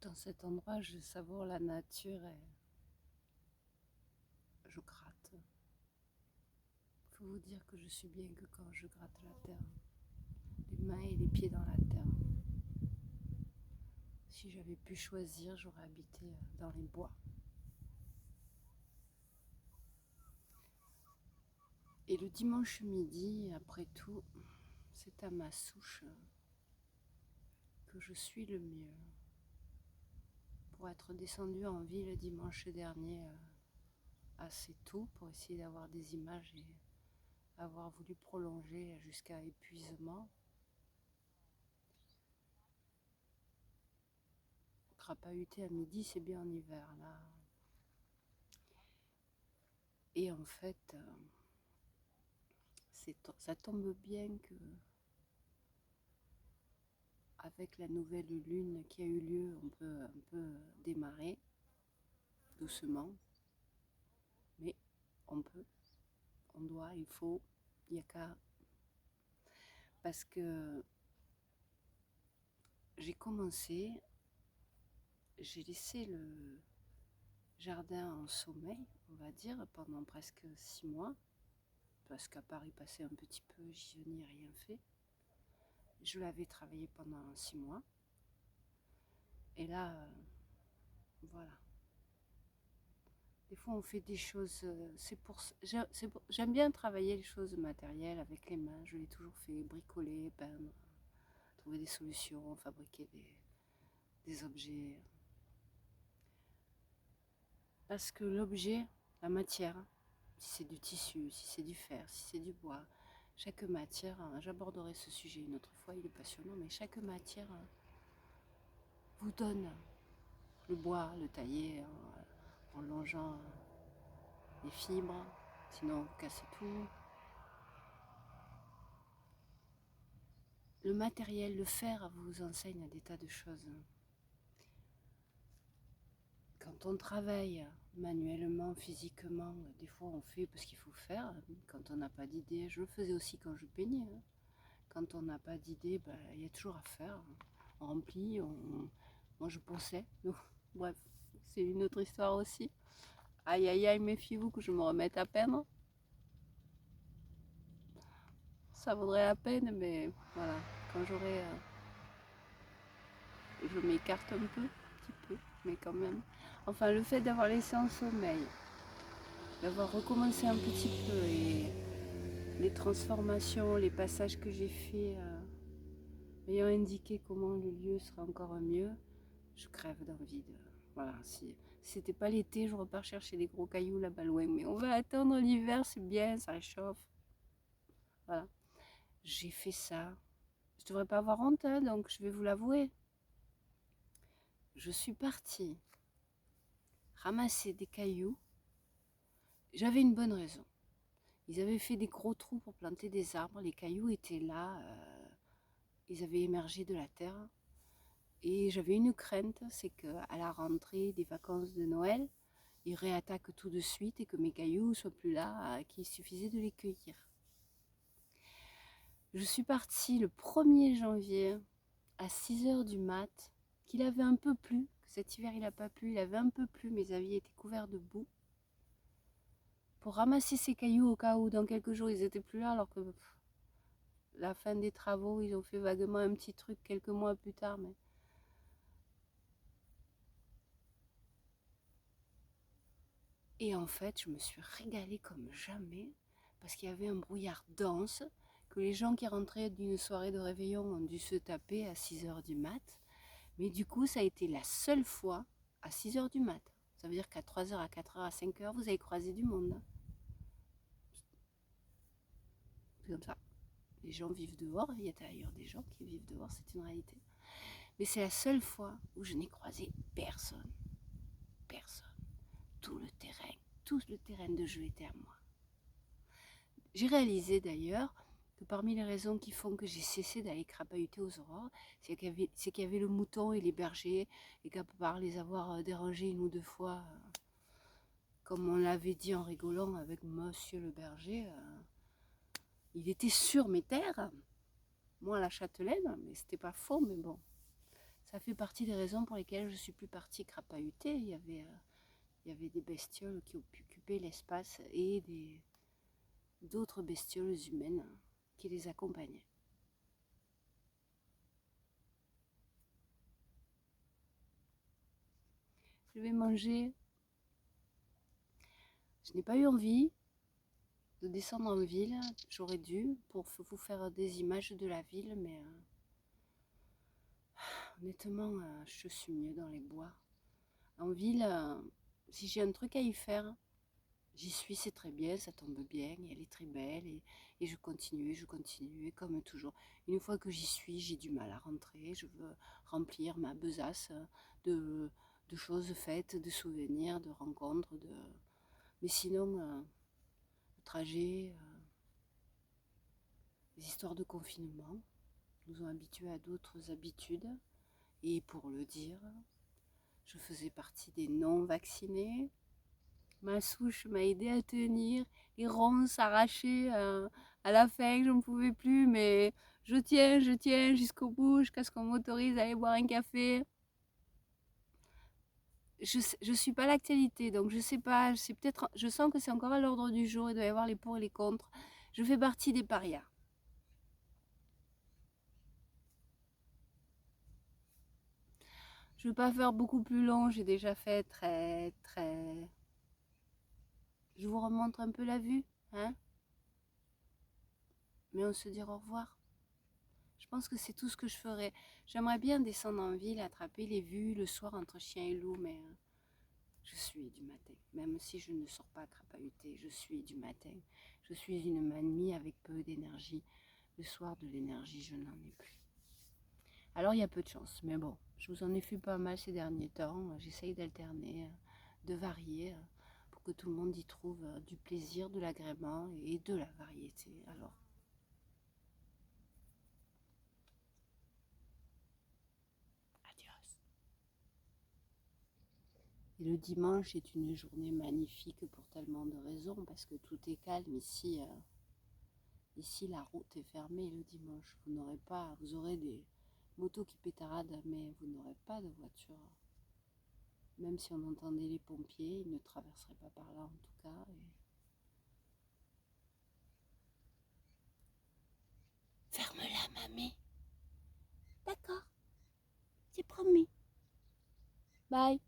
Dans cet endroit, je savoure la nature et je gratte. Il faut vous dire que je suis bien que quand je gratte la terre, les mains et les pieds dans la terre. Si j'avais pu choisir, j'aurais habité dans les bois. Et le dimanche midi, après tout, c'est à ma souche que je suis le mieux. Pour être descendue en ville dimanche dernier assez tôt pour essayer d'avoir des images et avoir voulu prolonger jusqu'à épuisement. Crapahuter à midi, c'est bien en hiver là. Et en fait, ça tombe bien que avec la nouvelle lune qui a eu lieu, on peut un peu démarrer doucement, mais on peut, on doit, il faut, il n'y a qu'à. Parce que j'ai commencé, j'ai laissé le jardin en sommeil, on va dire, pendant presque 6 mois, parce qu'à part y passer un petit peu, j'y n'ai rien fait. Je l'avais travaillé pendant 6 mois. Et là, voilà. Des fois, on fait des choses. J'aime bien travailler les choses matérielles avec les mains. Je l'ai toujours fait, bricoler, peindre, trouver des solutions, fabriquer des objets. Parce que l'objet, la matière, si c'est du tissu, si c'est du fer, si c'est du bois, chaque matière, j'aborderai ce sujet une autre fois, il est passionnant, mais chaque matière vous donne le bois, le tailler en longeant les fibres, sinon vous cassez tout. Le matériel, le fer vous enseigne des tas de choses. Quand on travaille manuellement, physiquement, des fois on fait parce qu'il faut faire. Quand on n'a pas d'idée, je le faisais aussi quand je peignais. Quand on n'a pas d'idée, il y a toujours à faire. On remplit, moi je pensais. Bref, c'est une autre histoire aussi. Aïe aïe aïe, méfiez-vous que je me remette à peindre. Ça vaudrait la peine, mais voilà, quand j'aurai... je m'écarte un petit peu, mais quand même. Enfin, le fait d'avoir laissé en sommeil, d'avoir recommencé un petit peu et les transformations, les passages que j'ai faits, m'ayant indiqué comment le lieu serait encore mieux, je crève d'envie de... Voilà, si c'était pas l'été, je repars chercher des gros cailloux là-bas loin, mais on va attendre l'hiver, c'est bien, ça réchauffe. Voilà, j'ai fait ça. Je devrais pas avoir honte, hein, donc je vais vous l'avouer. Je suis partie ramasser des cailloux. J'avais une bonne raison. Ils avaient fait des gros trous pour planter des arbres. Les cailloux étaient là. Ils avaient émergé de la terre. Et j'avais une crainte, c'est qu'à la rentrée des vacances de Noël, ils réattaquent tout de suite et que mes cailloux ne soient plus là, qu'il suffisait de les cueillir. Je suis partie le 1er janvier à 6h du mat, qu'il avait un peu plu, que cet hiver il n'a pas plu, il avait un peu plu, mes avis étaient couverts de boue, pour ramasser ces cailloux au cas où dans quelques jours ils n'étaient plus là, alors que la fin des travaux, ils ont fait vaguement un petit truc quelques mois plus tard. Mais... Et en fait, je me suis régalée comme jamais, parce qu'il y avait un brouillard dense, que les gens qui rentraient d'une soirée de réveillon ont dû se taper à 6h du mat. Mais du coup, ça a été la seule fois à 6h du mat. Ça veut dire qu'à 3h, à 4h, à 5h, vous avez croisé du monde. C'est comme ça. Les gens vivent dehors, il y a d'ailleurs des gens qui vivent dehors, c'est une réalité. Mais c'est la seule fois où je n'ai croisé personne. Personne. Tout le terrain de jeu était à moi. J'ai réalisé d'ailleurs que parmi les raisons qui font que j'ai cessé d'aller crapahuter aux aurores, c'est qu'il y avait le mouton et les bergers, et qu'à part les avoir dérangés une ou deux fois, comme on l'avait dit en rigolant avec monsieur le berger, il était sur mes terres, moi la châtelaine, mais c'était pas faux, mais bon, Ça fait partie des raisons pour lesquelles je suis plus partie crapahuter. Il y avait des bestioles qui occupaient l'espace et d'autres bestioles humaines qui les accompagnaient. Je vais manger. Je n'ai pas eu envie de descendre en ville. J'aurais dû pour vous faire des images de la ville, mais honnêtement, je suis mieux dans les bois. En ville, si j'ai un truc à y faire, j'y suis, c'est très bien, ça tombe bien, elle est très belle et je continue, et comme toujours. Une fois que j'y suis, j'ai du mal à rentrer, je veux remplir ma besace de, de choses faites, de souvenirs, de rencontres, mais sinon, le trajet, les histoires de confinement nous ont habitués à d'autres habitudes et pour le dire, je faisais partie des non-vaccinés. Ma souche m'a aidé à tenir. Les ronces s'arrachaient à la fin, je n'en pouvais plus, mais je tiens jusqu'au bout, jusqu'à ce qu'on m'autorise à aller boire un café. Je suis pas l'actualité, donc je sais pas, c'est peut-être, je sens que c'est encore à l'ordre du jour, il doit y avoir les pour et les contre. Je fais partie des parias. Je ne veux pas faire beaucoup plus long, j'ai déjà fait très. Je vous remontre un peu la vue, hein? Mais on se dit au revoir. Je pense que c'est tout ce que je ferai. J'aimerais bien descendre en ville, attraper les vues le soir entre chien et loup, mais je suis du matin. Même si je ne sors pas crapahuter, je suis du matin. Je suis une mamie avec peu d'énergie. Le soir, de l'énergie, je n'en ai plus. Alors, il y a peu de chance, mais bon, je vous en ai fait pas mal ces derniers temps. J'essaye d'alterner, de varier, pour que tout le monde y trouve du plaisir, de l'agrément et de la variété. Alors, adios. Et le dimanche est une journée magnifique pour tellement de raisons, parce que tout est calme ici. Ici, la route est fermée le dimanche. Vous aurez des motos qui pétaradent, mais vous n'aurez pas de voiture. Même si on entendait les pompiers, ils ne traverseraient pas par là en tout cas. Ferme-la, mamie. D'accord, c'est promis. Bye.